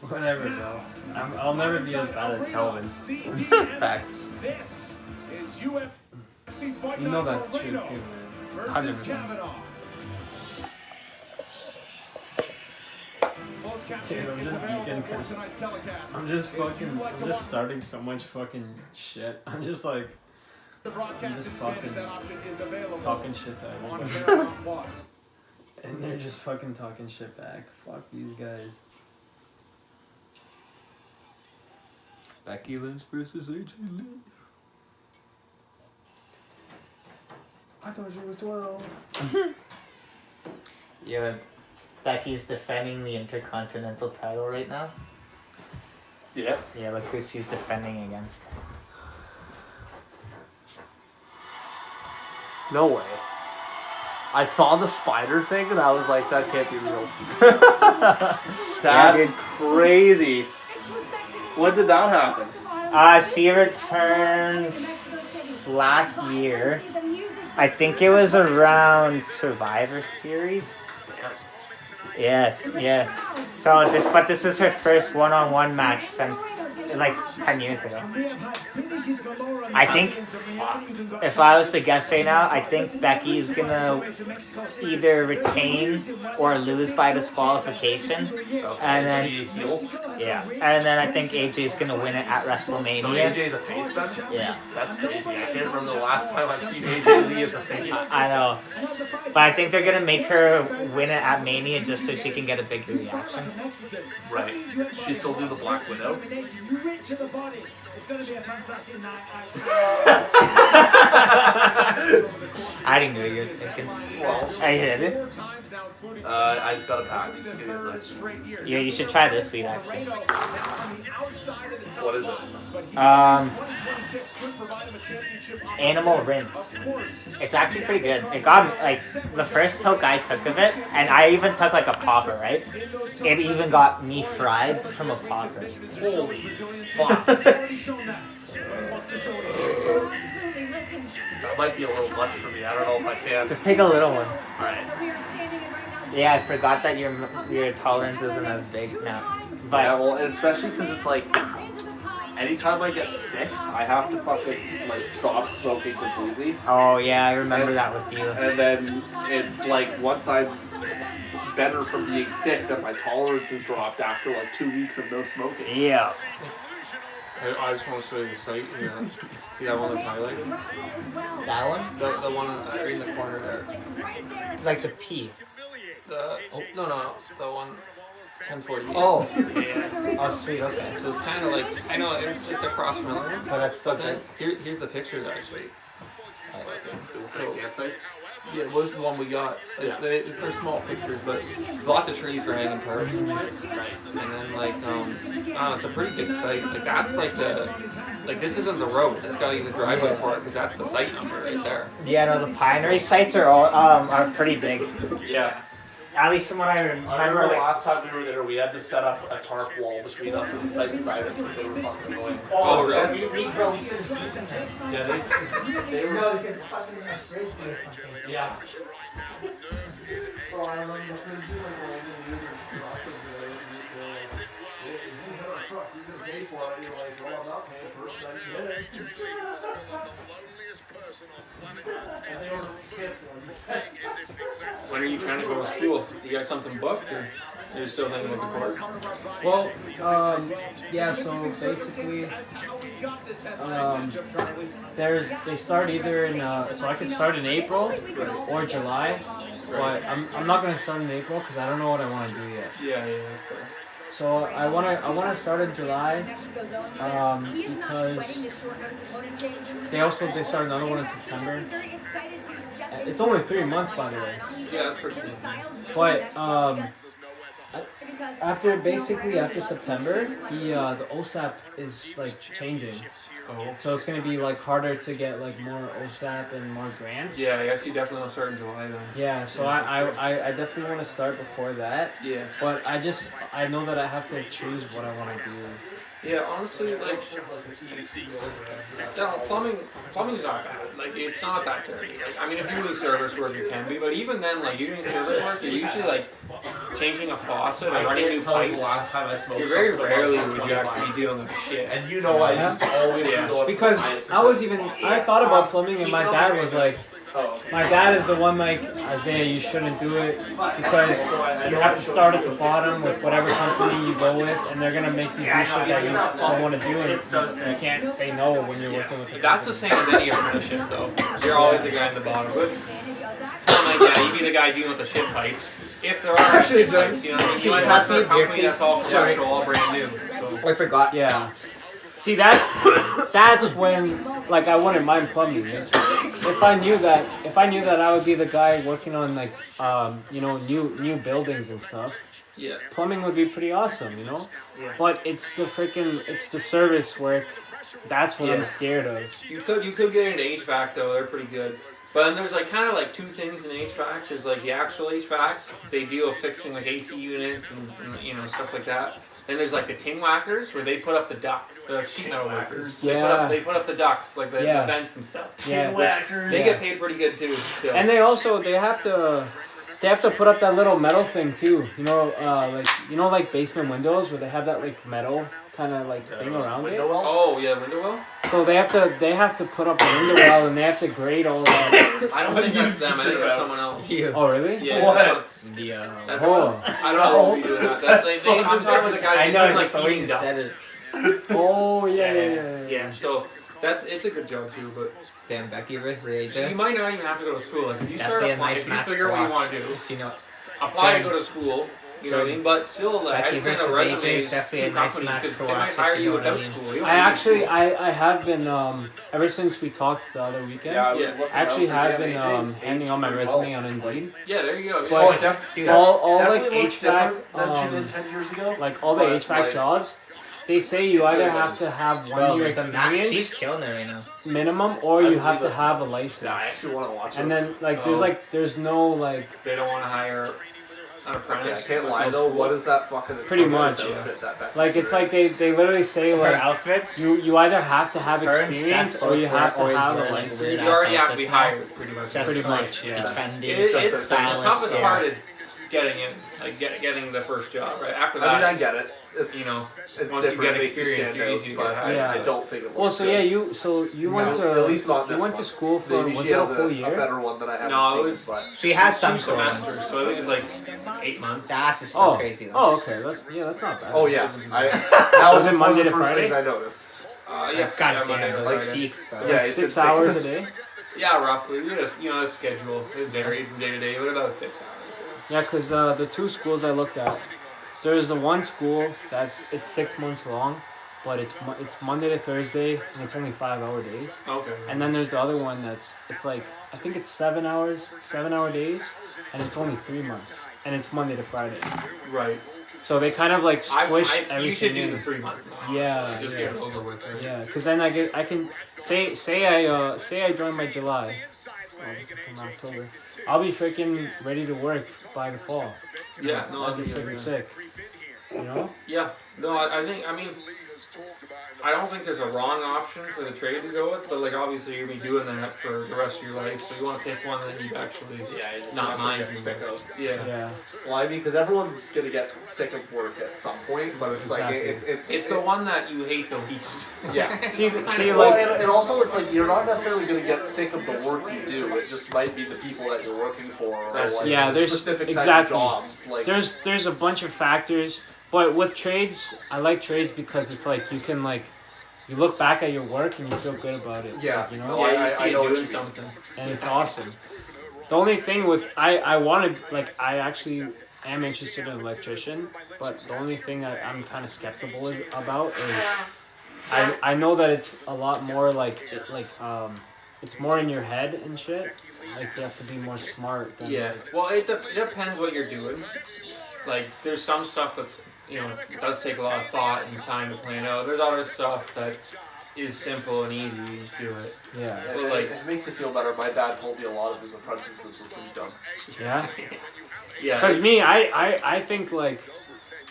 Whatever, bro. I'll never be as bad as Kelvin. Fact. You know that's true too, man. 100%. Dude, I'm just geeking because I'm just starting so much fucking shit. I'm just fucking talking shit to everyone. And they're just fucking talking shit back. Fuck these guys. Becky Lynch versus AJ Lee. I thought she was 12. Yeah, Becky's defending the Intercontinental title right now. Yeah. Yeah, look who she's defending against. No way. I saw the spider thing and I was like, that can't be real. That's crazy. When did that happen? She returned last year. I think it was around Survivor Series. Yes, yeah. So this is her first one-on-one match since like 10 years ago. I think, if I was to guess right now, I think Becky's gonna either retain or lose by disqualification, and then and then I think AJ's gonna win it at WrestleMania. So AJ's a face then? Yeah. That's crazy. I can't remember the last time I've seen AJ Lee as a face. I know, but I think they're gonna make her win it at Mania just so she can get a bigger reaction. Right. She still do the Black Widow? I didn't know you were thinking. Well, I did it. I just got a pack. Just give me a second. Yeah, you should try this weed actually. What is it? Animal rinse. It's actually pretty good. It got like the first toke I took of it, and I even took like a popper, right? It even got me fried from a popper. Holy fuck. That might be a little much for me. I don't know if I can. Just take a little one. Alright. Yeah, I forgot that your tolerance isn't as big now. But Yeah, well, especially because it's like, anytime I get sick, I have to fucking like stop smoking completely. oh yeah, I remember that with you. And then it's like once I'm better from being sick, then my tolerance has dropped after like 2 weeks of no smoking. Yeah. I just want to show you the site here. See that one that's highlighted? That one? The one in the corner there. Like the P. No, the one 1048. Oh. Yeah. Oh, sweet. Okay. So it's kind of like, I know it's across from Illinois, But that's still but then here's the pictures actually. So, Campsites? yeah, well, this is the one we got. They're small pictures, but there's lots of trees for hanging tarps and shit. Nice. And then like, I don't know, it's a pretty big site. Like that's like this isn't the road. It's got even driveway for it because that's the site number right there. Yeah, no, the Pinery sites are pretty big. Yeah. At least from what I remember. I remember the Like, last time we were there, we had to set up a tarp wall between us and the site beside us because they were fucking annoying. Oh, really? we started beefing them. Yeah, they were. No, because it's fucking like frisbee or something. Yeah. Oh, I remember the frisbee. When are you trying to go to school? You got something booked, or you're still thinking of the course? Well, yeah, so basically, they start either in, so I could start in April or July, but I'm not gonna start in April because I don't know what I want to do yet. Yeah, that's fair. So I wanna start in July, because they start another one in September. It's only 3 months, by the way. Yeah, that's pretty good. But after September, the OSAP is like changing. Oh. So it's gonna be like harder to get like more OSAP and more grants. Yeah, I guess you definitely will start in July then. Yeah. So I definitely want to start before that. Yeah. But I know that I have to choose what I want to do. Yeah, honestly, like, no, plumbing's not bad. Like, it's not that dirty. Like, I mean, if you're doing service work, you can be, but even then, like, you're doing service work, you're usually like changing a faucet or running new pipes. Last time I smoked. You're very something rarely about would you actually be dealing with shit. And you know, I used to always Yeah. go up to Because the highest I was percent. even I thought about plumbing and my dad was like, Oh, okay. my dad is the one like, Isaiah, you shouldn't do it because you have to start at the bottom with whatever company you go with, and they're gonna make you do shit that you don't want to do, and you can't say no when you're working with. That's the same with any apprenticeship, though. You're always the guy in the bottom. But like, yeah, you be the guy dealing with the shit pipes. If there are Actually, shit pipes, you know, what I mean? You might pass have for me a a beer, company that's all please? Sorry. commercial, all brand new. So. I forgot. Yeah. See, that's when like I wouldn't mind plumbing. If I knew that I would be the guy working on like you know, new buildings and stuff, Yeah. plumbing would be pretty awesome, you know. Yeah. But it's the service work. That's what I'm Yeah. scared of. You could get into HVAC though. They're pretty good. But then there's like kind of like two things in HVAC. There's like the actual HVACs. They deal with fixing like AC units and you know, stuff like that. Then there's like the tin whackers where they put up the ducts. The sheet metal workers. Yeah. They put up the ducts like the Yeah. vents and stuff. Yeah. They get paid pretty good too. Still. And they have to put up that little metal thing too. You know, like basement windows where they have that like metal kind of like thing around it. Oh yeah, window well. So they have to put up a window well, and they have to grade all that. I don't think that's them. I think it's someone else. Oh really? Yeah. What? That's Oh. I don't know who be doing that. I'm talking about the guys I who know do, it's like always eating said ducts. it. Oh yeah. Yeah. So it's a good job too, but Damn, Becky, Rick, you AJ. might not even have to go to school. Like if you start Definitely a applying, nice if you match figure to what you watch. want to do, If you know, apply to go to school. You know what I mean? But still, like Becky I'd send a versus resume AJ is to definitely a nice companies match because to they might watch, hire if you you know what I without mean. school. You don't I need actually school. I have been ever since we talked the other weekend. Yeah, I was Yeah. looking I actually up have again, been AJ's handing on my aged resume pretty on Indeed. Yeah, there you go. But Oh, Yeah. dude, all like definitely looks HVAC, different than she did 10 years ago. like all the But, HVAC like, jobs, they say you either have to have Bro, 1 year like the Max, she's experience killing it right now. minimum, or you have to have a license. Yeah, I actually want to watch And this. then like Oh. there's no like They don't want to hire an Okay, I apprentice. can't with lie no though. school. What is that fucking Pretty much, outfit that Becky like it's like wears? they literally say Her like outfits. you either have to have Her and experience Seth or you both have to always have wear, a like, license. weird You already have to outfits be now. hired, pretty much. Just Pretty like much, the yeah. trendy, It's just the stylish, toughest yeah. part is getting in, like getting the first job. Right after I mean, I that, get it. It's you know, it's once you different. get It makes you experience, stand you're out, easy to but get hired. I don't think it looks Well, so good. yeah, you went No, to at least not you this went to one. school for Maybe was she it a has full a year? better one that I haven't No, it seen. was- She has some Two sort of- semesters, so I think it's like 8 months. That's just so Oh, crazy though. oh, okay. That's not bad. Oh yeah, that Was was it just one Monday of the to first Friday? things I noticed. Yeah, God yeah, Monday to damn, like those Friday. cheeks, bro. Yeah, it's 6 insane. hours a day. Yeah, roughly. We just, you know, the schedule. It varies from day to day, but about 6 hours. Yeah, because the two schools I looked at, there's the one school it's 6 months long, but it's Monday to Thursday and it's only 5-hour days. Okay. And then there's the other one it's like I think it's 7-hour days, and it's only 3 months, and it's Monday to Friday. Right. So they kind of like squish everything. You should do in. the 3 months. Yeah, Just yeah. get it over with. Right? Yeah, because then I can say I join by July, August, September, October. I'll be freaking ready to work by the fall. Yeah, no, I'll be that'd be freaking good. sick. You know? Yeah, no, I think, I mean, I don't think there's a wrong option for the trade to go with, but like obviously you're gonna be doing that for the rest of your life, so you want to pick one that you actually not mind. get sick of. Yeah. Yeah. Well, I mean, because everyone's gonna get sick of work at some point, but it's Exactly. like It's the one that you hate the least. Yeah. See, Well, like and also it's like you're not necessarily going to get sick of the work you do. It just might be the people that you're working for, or like Yeah, the there's- specific type exactly. of jobs. Like there's a bunch of factors, but with trades, I like trades because it's like you can like you look back at your work and you feel good about it. Yeah. Like, you No, know, Yeah, you I see know it what doing you mean. something. and it's awesome. The only thing with I wanted like I actually am interested in an electrician, but the only thing I'm kind of skeptical about is I know that it's a lot more like it's more in your head and shit. Like you have to be more smart. Than, Yeah. like, Well, it depends what you're doing. Like, there's some stuff that's, you know, does take a lot of thought and time to plan out. There's other stuff that is simple and easy. You just do it. yeah. Yeah, But, it, like- it makes you feel better. My dad told me a lot of his apprentices were pretty dumb. Yeah. Yeah. Cause me, I think like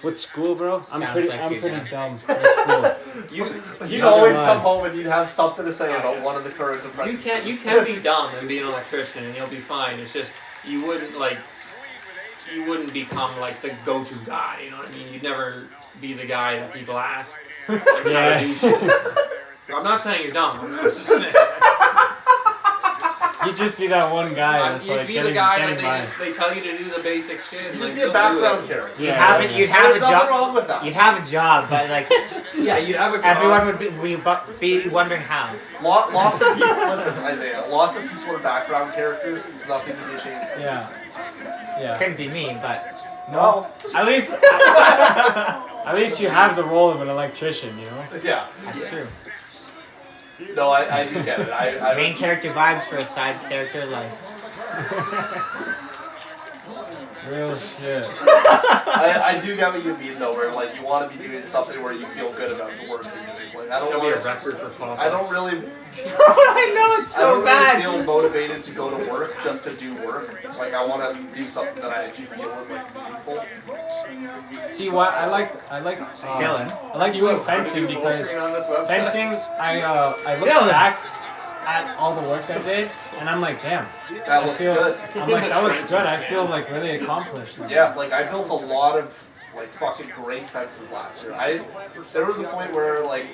with school, bro, I'm Sounds pretty like you, pretty man. dumb with school. You'd always come home and you'd have something to say about one of the current apprentices. You can be dumb and be an electrician and you'll be fine. It's just you wouldn't become like the go-to guy. You know what I mean? You'd never be the guy that people ask. Like, Yeah. how to do shit. I'm not saying you're dumb. I'm just saying. You'd just be that one guy that's You'd like be getting, the guy getting by. that they tell you to do the basic shit. You'd and, just like, be a you'll do background it. character. Yeah, You'd have There's a nothing job. wrong with that. You'd have a job, but like Yeah, you'd have a job. everyone would be wondering how. Lots of people, listen, Isaiah, lots of people are background characters. It's nothing to be ashamed of. Yeah. Yeah. Couldn't be me, but No. At least you have the role of an electrician, you know? Yeah. that's true. No, I do get it. I Main character vibes for a side character life. Real shit. I do get what you mean though, where like you want to be doing something where you feel good about the work you're doing. Like I It's don't gonna be a want. record for pop. I don't really. I know it's I don't so bad. really feel motivated to go to work just to do work. Like I want to do something that I actually feel is like meaningful. See, what I like Dylan. I like doing fencing because fencing, I look Dylan. back at all the work I did, and I'm like, damn. That I looks feel, good. I'm like, that looks good. I feel like really accomplished. Yeah, like I built a lot of like fucking great fences last year. There was a point where like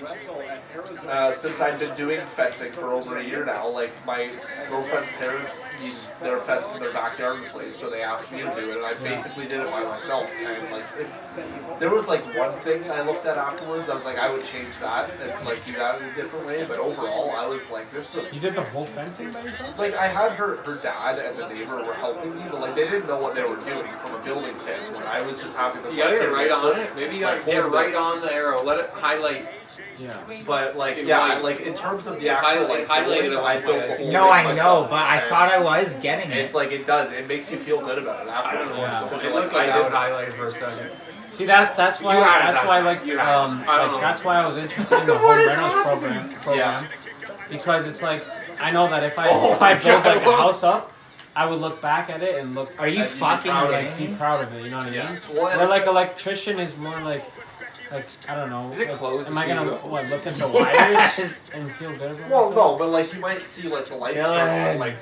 since I've been doing fencing for over a year now, like my girlfriend's parents need their fence in their backyard replaced, so they asked me to do it, and I basically did it by myself. And like there was like one thing I looked at afterwards. I was like, I would change that and like do that in a different way. But overall, I was like, this is You did the whole fencing by yourself? like I had her dad and the neighbor were helping me, but like they didn't know what they were doing from a building standpoint. I was just having to. You gotta get right on it. Maybe you gotta get right on the arrow. Let it highlight. Yeah. But like It yeah, might. like in terms of the actual like Highlighted buildings, it I like built that. the whole No, thing I know, myself, but I and thought I was getting it. it's like it does. It makes you feel good about it I afterwards. don't know. Yeah. Because It you're looked like I did would this. highlight it for a second. See, that's why You added that's that. why like You added it. I don't know. that's why I was interested in the home rentals program Yeah. because it's like I know that if I Oh if I my build God. like a house up, I would look back at it and look. Are you I'd be fucking proud of kidding Be me? proud of it, you know what I mean? Yeah. Well, Where like electrician is more like I don't know. Is it like, closed? am I gonna Yes. look into wires Yes. and feel good about Well, myself? no, but like you might see like the lights turn Dylan. on. Like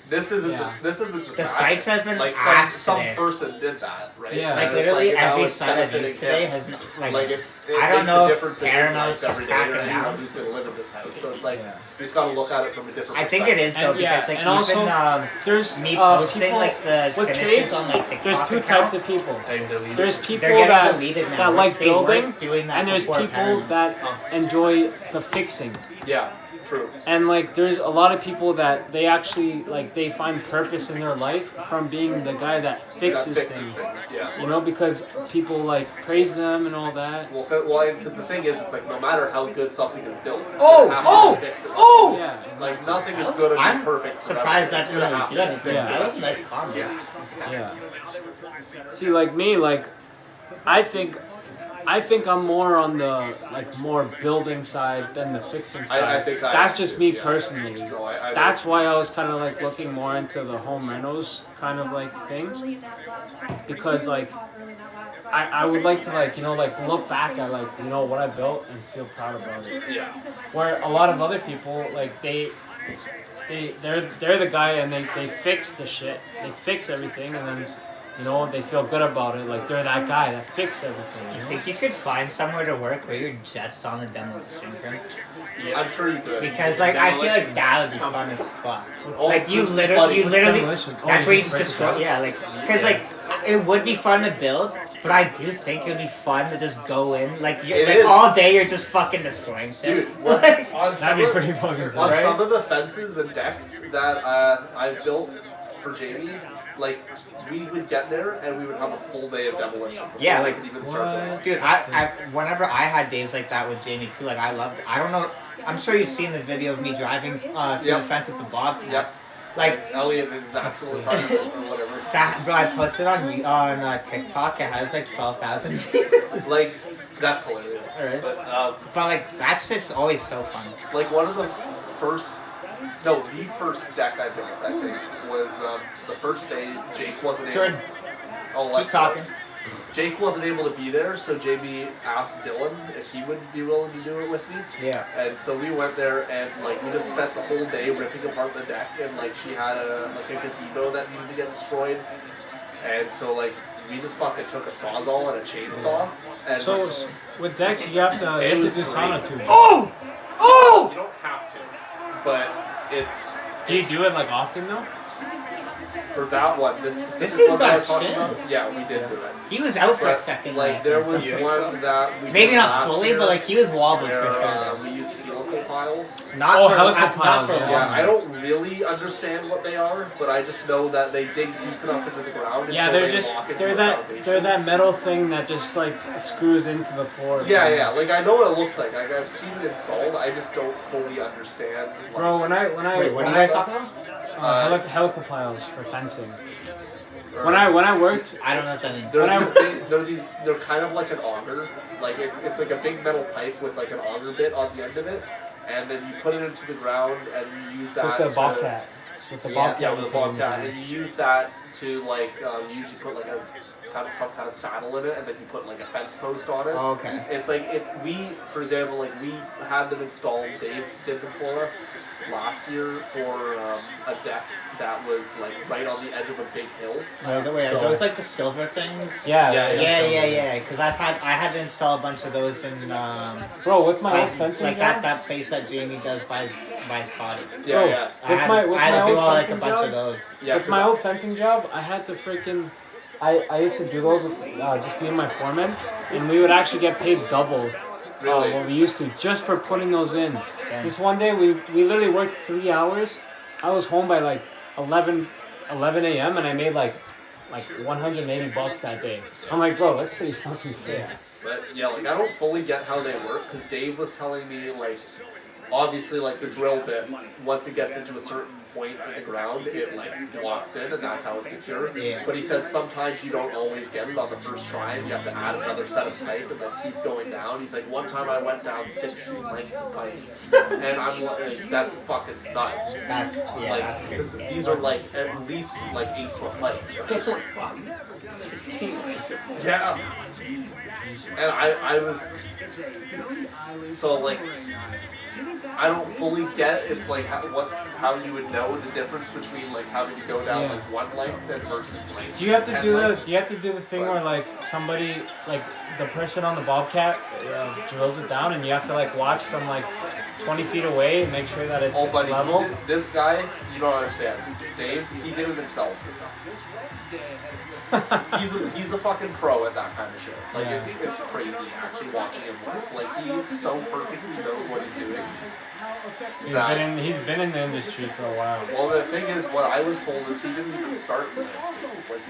this isn't Yeah. just The magic. sites have been like ass some today. person did that, right? Yeah. Like And it's literally now every it's site I've benefiting used today him. has Like it I don't makes know a if difference in his Paramount's life just every day, cracking or anyone down. who's going to live in this house. So it's like Yeah. you just got to look at it from a different. I think it is though And, yeah, because like and even also, There's me posting posting like the with finishes trades. on like TikTok There's two account, types of people. I deleted There's it. people they're getting that deleted now. that which like they building, weren't doing that and there's before people Paramount. that enjoy the fixing. Yeah, true. And like there's a lot of people that they actually like they find purpose in their life from being the guy that fixes things. Yeah. You know, because people like praise them and all that. Well, because the thing is, it's like no matter how good something is built, it's Oh, gonna have oh, to be fixed. oh! Yeah. Like nothing is going to be I'm perfect. forever. Surprised It's that's gonna really have to good. be fixed. Yeah. That was a nice comment. Yeah. See, like me, like I think I'm more on the like more building side than the fixing side. I think that's just me yeah. personally. No, I That's why I was kind of like looking more into the home rentals kind of like thing, because like I would like to like like look back at like what I built and feel proud about it. Yeah. Where a lot of other people like they're the guy and they fix the shit, they fix everything, and then they feel good about it, like they're that guy that fixed everything. I think you could find somewhere to work where you're just on the demolition crew. I'm sure you could. Because like I feel like that would be fun as fuck. Oh, Like you who's literally, Demolition. Oh, that's you where you just just break it destroy. down? Yeah, like because like it would be fun to build, but I do think it'd be fun to just go in like It like is. all day you're just fucking destroying shit. Dude, on That'd some be of, pretty fucking on cool. some of the fences and decks that I've built for Jamie, like we would get there and we would have a full day of demolition. before Yeah, we like, could even start building. What? Dude, I whenever I had days like that with Jamie too, like I loved it. I don't know. I'm sure you've seen the video of me driving through Yep. the fence with the Bobcat. Yep. Like Elliot is natural environment or whatever. that, bro. I posted on TikTok. It has like 12,000 views. Like that's hilarious. Alright. But But like that shit's always so fun. like one of the first deck I built, I think, was the first day Jake wasn't able. Jordan, Oh, keep let's talking. go. Jake wasn't able to be there, so JB asked Dylan if he would be willing to do it with me. Yeah. And so we went there and like we just spent the whole day ripping apart the deck, and like she had a gazebo that needed to get destroyed, and so like we just fucking took a sawzall and a chainsaw. And So with decks, you have to It was do sauna great. tubing. Oh! Oh! you don't have to, but it's Do you do it like often though? for that one. This specific dude's one that I got was talking chin. about. Yeah, we did do it. He was out for a But, second. like there was one that we maybe did not last fully, year but like he was wobbly where, for sure. we used helical piles. Not Oh, for helical not piles, for yeah. Yeah, long. I don't really understand what they are, but I just know that they dig deep enough into the ground Yeah, until they're they just lock into they're the that foundation. they're that metal thing that just like screws into the floor. Yeah, like I know what it looks like. I've seen it installed. I just don't fully understand. Like, Bro, when I Wait, what when are you I guys talking about? helical piles for fencing. or- When I worked, I don't know what that means. they're kind of like an auger. Like it's like a big metal pipe with like an auger bit on the end of it, and then you put it into the ground and you use that with the to, bobcat, with the bobcat, Yeah, with the you put in bobcat, there. and you use that to like you usually put like a some kind of saddle in it, and then you put like a fence post on it. Oh, okay. It's like for example, like we had them installed. Dave did them for us last year for a deck that was like right on the edge of a big hill. Wait, So- are those like the silver things? Yeah, Yeah. Because I had to install a bunch of those in Bro, with my by- old fencing like job, that place that Jamie does by his body. Yeah, Bro, yeah. I had, my- to, with I had my to do old all like a fencing bunch of job? those. Yeah, with my old fencing job, I had to freaking. I used to do those with just me and my foreman, and we would actually get paid double Really? what we used to just for putting those in. Damn. This one day we literally worked 3 hours. I was home by like 11 a.m. and I made like $180 that day. I'm like, bro, that's pretty fucking sick. Yeah. But yeah, like I don't fully get how they work because Dave was telling me like obviously like the drill bit once it gets into a certain point in the ground it like locks in and that's how it's secure. Yeah. But he said sometimes you don't always get it on the first try and you have to add another set of pipe and then keep going down. He's like one time I went down 16 lengths of pipe and I'm like that's fucking nuts. That's Like, that's because crazy. these are like at least like 8-foot pipes. Right? 16. Yeah. And I was so like I don't fully get it's like how you would know the difference between like having to go down Yeah. like one length and versus like Do you have to 10 do lengths. the thing where like somebody like the person on the bobcat drills it down and you have to like watch from like 20 feet away and make sure that it's Oh, buddy, level? this guy, you don't understand. Dave, he did it himself. He's a fucking pro at that kind of shit. Like Yeah. it's crazy actually watching him work. Like he's so perfect. He knows what he's doing. He's been in the industry for a while. Well, the thing is, what I was told is he didn't even start in landscaping. Like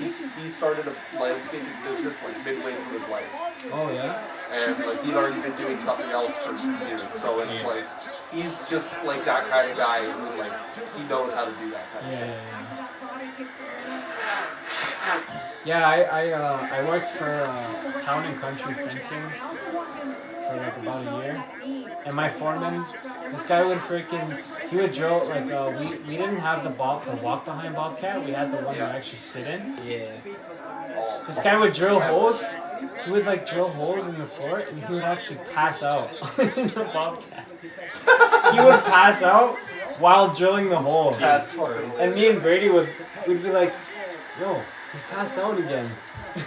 he started a landscaping business like midway through his life, Oh yeah. and like he'd already been doing something else for years. So it's like he's just like that kind of guy who like he knows how to do that kind of Yeah, shit. yeah. I worked for Town and Country Fencing for like about a year, and my foreman, this guy would he would drill like we didn't have the walk behind bobcat. We had the one to actually sit in. Yeah. Oh, This guy would drill holes. He would like drill holes in the floor, and he would actually pass out in the bobcat. He would pass out while drilling the hole. That's crazy. And me and Brady would be like, yo, he's passed out again.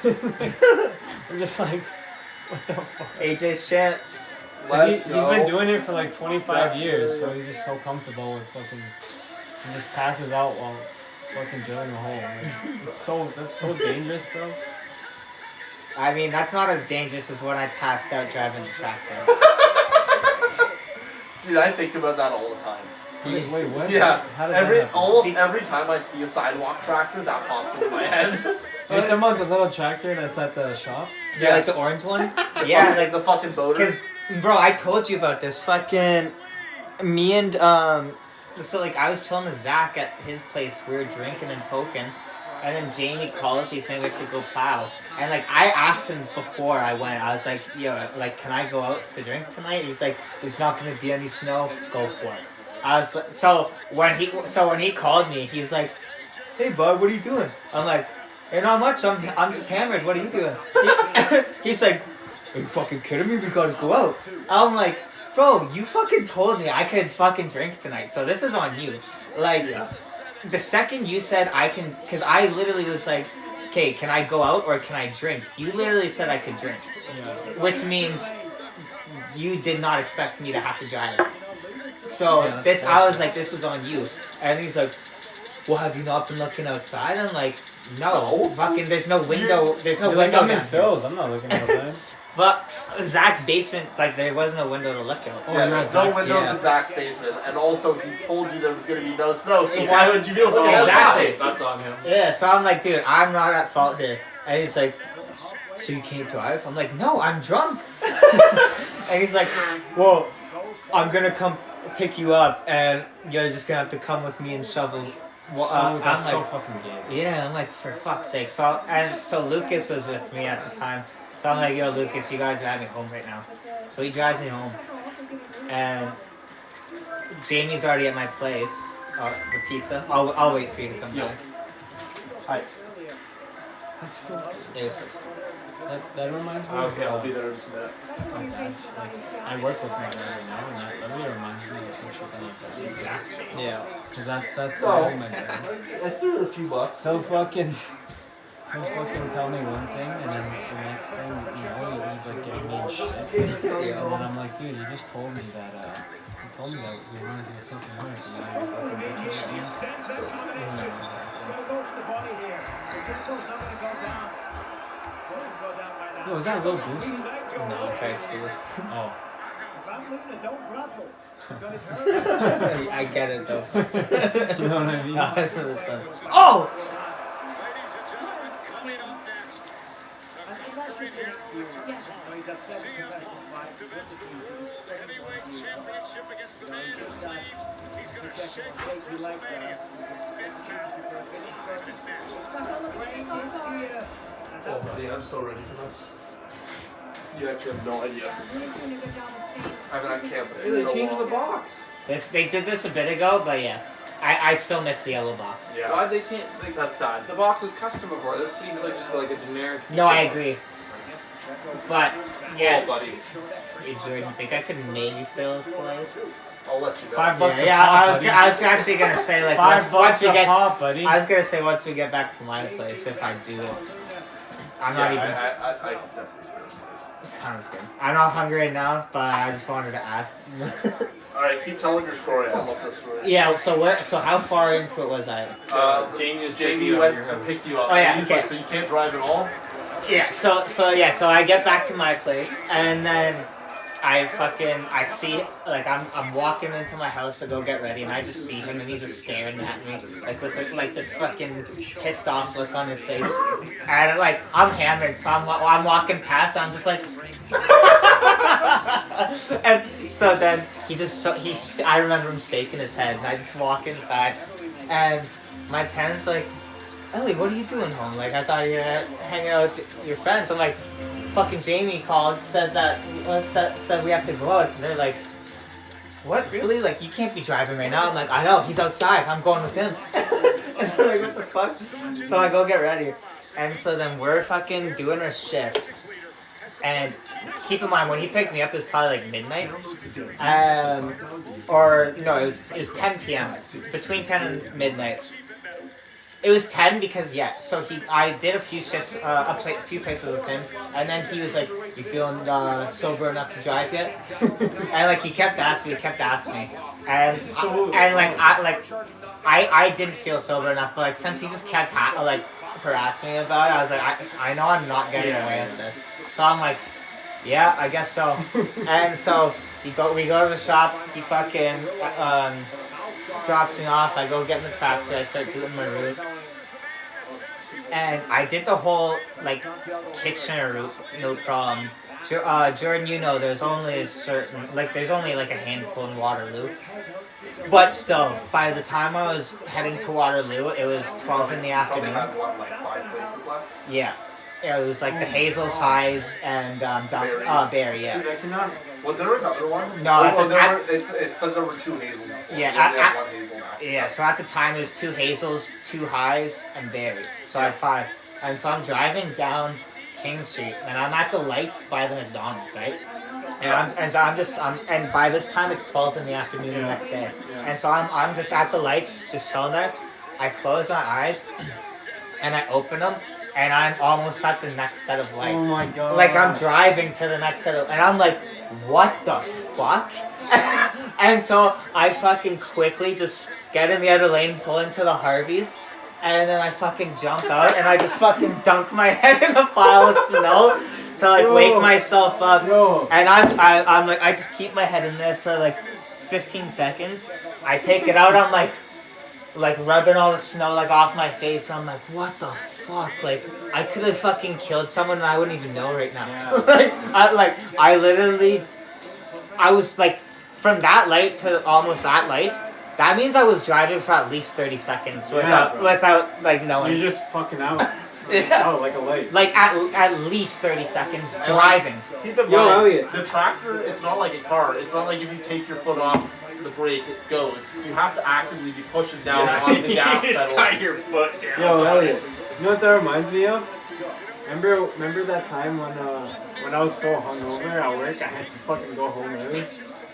I'm just like, what the fuck? AJ's chant. 'Cause Let's he's go. been doing it for like 25 That's years, so hilarious. he's just so comfortable with fucking. He just passes out while fucking drilling a hole. Like, that's so dangerous, bro. I mean, that's not as dangerous as when I passed out driving the tractor. Dude, I think about that all the time. Wait, what? Yeah, How did that happen? almost every time I see a sidewalk tractor, that pops into my head. Are you talking about the little tractor that's at the shop? Yeah, like the orange one? Yeah, like the fucking boater. Because, bro, I told you about this. Fucking, me and, so, like, I was chilling with Zach at his place. We were drinking and token. And then Jamie called us. He's saying we have to go plow. And, like, I asked him before I went. I was like, yo, like, can I go out to drink tonight? He's like, there's not going to be any snow. Go for it. I was like, so when he called me, he's like, hey, bud, what are you doing? I'm like, Hey, not much. I'm just hammered. What are you doing? He's like, are you fucking kidding me? We gotta go out. I'm like, bro, you fucking told me I could fucking drink tonight, so this is on you. Like, the second you said I can, because I literally was like, okay, can I go out or can I drink? You literally said I could drink, which means you did not expect me to have to drive. So I was like, this is on you. And he's like, well, have you not been looking outside? I'm like, no, fucking, there's no window. There's no window. I'm in down here. Phil's. I'm not looking outside. But Zach's basement, like, there wasn't a window to look out. Yeah, there's no windows in Zach's basement, and also he told you there was going to be no snow, so why would you be able to get Exactly. outside? That's on him. Yeah, so I'm like, dude, I'm not at fault here. And he's like, so you can't drive? I'm like, no, I'm drunk. And he's like, well, I'm gonna come pick you up, and you're just gonna have to come with me and shovel. Well, That's I'm so like, fucking gay. yeah, I'm like, for fuck's sake. So Lucas was with me at the time. So I'm like, yo, Lucas, you gotta drive me home right now. So he drives me home, and Jamie's already at my place. The pizza. I'll wait for you to come back. Hi. There's That reminds me. Okay, I'll be there in just a minute. My dad's, like, I work with my dad right now, and that really reminds me of some shit that like that. yeah. Cause that's No. really my dad. I threw a few bucks. He'll fucking tell me one thing, and then the next thing, you know, he's like getting me in shit. And then I'm like, dude, you just told me that, you told me that we wanted to do something else, and now you're fucking bitching at me. Yo, was that Lil Boosie? No, try to see this. Oh. I get it though. You know what I mean? Oh! Oh, buddy, I'm so ready for this. You actually have no idea. I've been on campus Hey, in they so changed long. the box. They did this a bit ago, but yeah. I still miss the yellow box. Yeah, Why'd they change? Like, that's sad. the box was custom before. This seems like just like a generic. No, I agree. But, yeah. Oh, buddy, Hey, Jordan, think I could maybe steal a slice? I'll let you know. $5 Yeah, a pop, I was buddy. actually gonna say, like, once $5 we a get... pop, buddy. I was gonna say once we get back to my place, if I do it. I'm not even... I can definitely spare a slice. Sounds good. I'm not hungry right now, but I just wanted to ask. Alright, keep telling your story. I love this story. Yeah, so how far into it was I? Jamie went to pick you up. Oh, yeah, He's okay. like, so you can't drive at all? Yeah, so I get back to my place, and then I see, like, I'm walking into my house to go get ready, and I just see him, and he's just staring at me, like, with, like, this fucking pissed off look on his face. And, like, I'm hammered, so I'm walking past, and I'm just like... And so then I remember him shaking his head, and I just walk inside, and my parents like, Ellie, what are you doing home? Like, I thought you were hanging out with your friends. I'm like, fucking Jamie called, said we have to go out. And they're like, what, really? Like, you can't be driving right now. I'm like, I know, he's outside. I'm going with him. And they're like, what the fuck? So I go get ready. And so then we're fucking doing our shift. And keep in mind, when he picked me up, it was probably like midnight. Or, no, it was 10 p.m. Between 10 and midnight. It was 10 because, yeah, so I did a few shifts, a few places with him, and then he was like, you feeling sober enough to drive yet? And, like, he kept asking me, and I didn't feel sober enough, but, like, since he just kept, harassing me about it, I was like, I know I'm not getting away with this. So I'm like, yeah, I guess so. And so, we go to the shop, he fucking, drops me off, I go get in the tractor, I start doing my route. And I did the whole, like, Kitchener route, no problem. Jordan, you know, there's only there's only like a handful in Waterloo. But still, by the time I was heading to Waterloo, it was 12 in the afternoon. Probably had, what, like 5 places left? Yeah. It was like the Hazels, Highs, and Barry, yeah. Dude, I cannot. Was there another one? No, it's because there were 2 hazels. Yeah, We only had 1 hazel now. Yeah, so at the time it was 2 Hazels, 2 Highs, and Barry. So I had 5. And so I'm driving down King Street, and I'm at the lights by the McDonald's, right? And by this time it's 12 in the afternoon the next day. And so I'm just at the lights, just chilling there. I close my eyes, and I open them, and I'm almost at the next set of lights. Oh my god. Like I'm driving to the next set of, and I'm like, what the fuck? And so I fucking quickly just get in the other lane, pull into the Harveys, and then I fucking jump out, and I just fucking dunk my head in a pile of snow to like wake myself up. And I'm like, I just keep my head in there for like 15 seconds. I take it out, I'm like rubbing all the snow like off my face. I'm like, what the fuck? Like I could have fucking killed someone and I wouldn't even know right now. Yeah. I was like, from that light to almost that light, that means I was driving for at least 30 seconds without like knowing. You're just fucking out. Yeah. Out like a light. Like at least 30 seconds driving. Keep in mind, Elliot. the tractor, it's not like a car. It's not like if you take your foot off the brake, it goes. You have to actively be pushing down on the gas pedal. your foot down. Yo, Elliot. You know what that reminds me of? Remember that time when I was so hungover at work, I had to fucking go home early?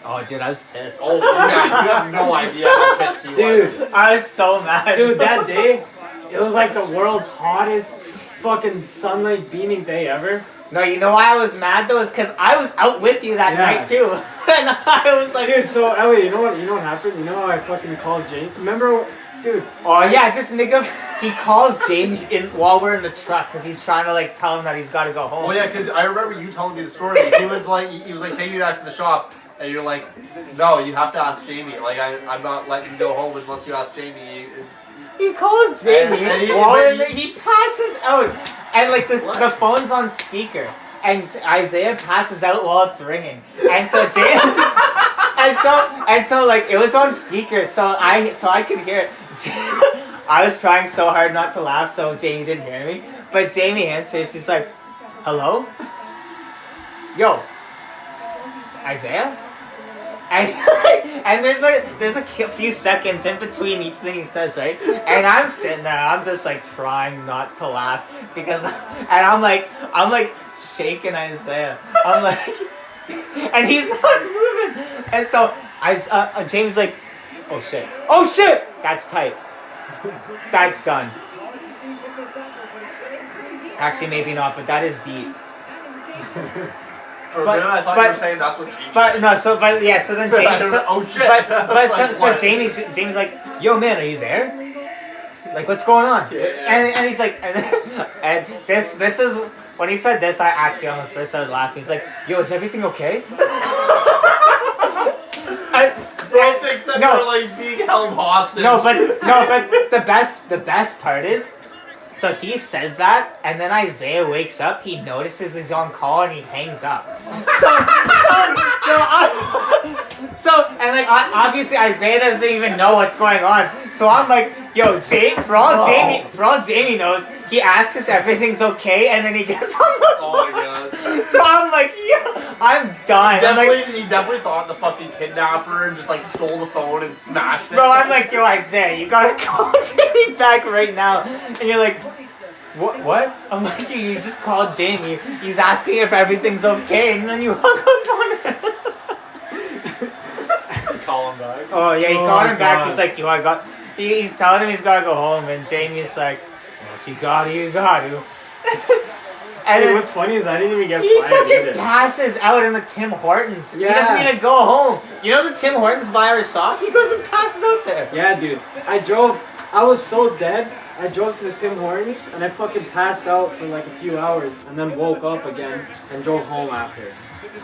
Oh, dude, I was pissed. Oh, yeah, you have no idea how pissed he was. Dude, I was so mad. dude, that day, it was like the world's hottest fucking sunlight beaming day ever. No, you know why I was mad though? Is because I was out with you that night too, and I was like, Dude, so Elliot, you know what happened? You know how I fucking called Jane? Remember, dude? oh yeah, this nigga, he calls Jamie while we're in the truck because he's trying to like tell him that he's got to go home. Oh yeah, because I remember you telling me the story. He was like, take me back to the shop, and you're like, no, you have to ask Jamie. Like I'm not letting you go home unless you ask Jamie. He calls Jamie And he passes out, and like the phone's on speaker, and Isaiah passes out while it's ringing, and so Jamie, and so like it was on speaker, so I could hear it. I was trying so hard not to laugh, so Jamie didn't hear me, but Jamie answers. He's like, "Hello, yo, Isaiah." And there's a few seconds in between each thing he says, right? And I'm sitting there, I'm just like trying not to laugh because, and I'm like shaking Isaiah. I'm like, and he's not moving. And so James like, oh shit, that's tight, that's done. Actually, maybe not, but that is deep. For a minute, I thought you were saying that's what Jamie But no, so then James. oh shit! So Jamie's like, yo man, are you there? Like, what's going on? Yeah. And he's like, and this is when he said this, I actually almost first started laughing. He's like, yo, is everything okay? Bro thinks that they're like being held hostage. No, but the best part is, so he says that, and then Isaiah wakes up, he notices he's on call, and he hangs up. And like, obviously Isaiah doesn't even know what's going on. So I'm like, yo, for all Jamie knows, he asks us everything's okay, and then he gets on the phone. Oh my god. So I'm like, yeah, I'm done. He definitely thought the fucking kidnapper and just like stole the phone and smashed it. Bro, I'm like, yo, Isaiah, you gotta call Jamie back right now. And you're like, what? I'm like, you just called Jamie. He's asking if everything's okay, and then you hung up on him. Call him back. Oh yeah, he called him back. He's like, yo, he's telling him he's gotta go home, and Jamie's like, well, if you got to, you got to. And Hey, then what's funny is I didn't even get he fired fucking either. passes out in the Tim Hortons. Yeah. He doesn't even go home. You know the Tim Hortons by our shop? He goes and passes out there. Yeah, dude. I was so dead. I drove to the Tim Hortons and I fucking passed out for like a few hours and then woke up again and drove home after.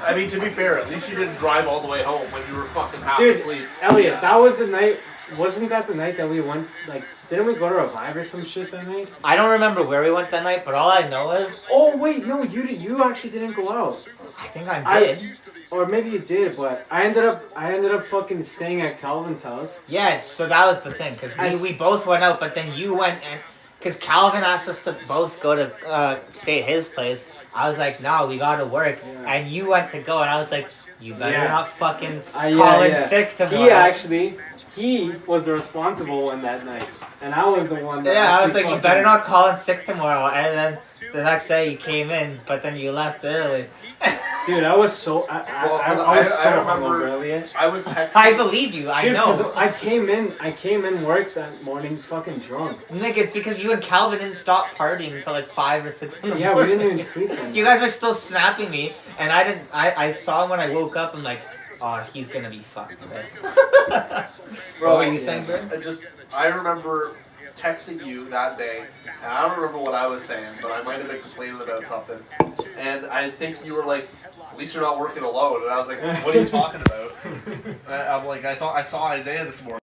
I mean, to be fair, at least you didn't drive all the way home when you were fucking half Dude, asleep. Elliot, that was the night. Wasn't that the night that we went? Like, didn't we go to Revive or some shit that night? I don't remember where we went that night, but all I know is Oh wait, no, you actually didn't go out. I think I did. Or maybe you did, but I ended up fucking staying at Calvin's house. Yes, so that was the thing, because we both went out, but then you went and because Calvin asked us to both go to stay at his place. I was like, no, we gotta work. Yeah. And you went to go, and I was like, you better Yeah. not fucking Yeah, call in yeah. sick tomorrow. He was the responsible one that night, and I was the one. That Yeah, I was actually like, you fucking- better not call in sick tomorrow. And then the next day you came in, but then you left early. Dude, I was so. Well, I 'cause was so I remember- hungover, Elliot. I was texting. I believe you. I Dude, know. 'cause I came in work that morning fucking drunk. Nick, it's because you and Calvin didn't stop partying until like 5 or 6 in the Yeah, we morning. didn't even sleep. You guys were still snapping me, and I didn't. I saw him when I woke up. I'm like, oh, he's gonna be fucked today. Bro, What were you saying, Ben? I remember texting you that day, and I don't remember what I was saying, but I might have been complaining about something. And I think you were like, at least you're not working alone. And I was like, what are you talking about? I'm like, I thought I saw Isaiah this morning.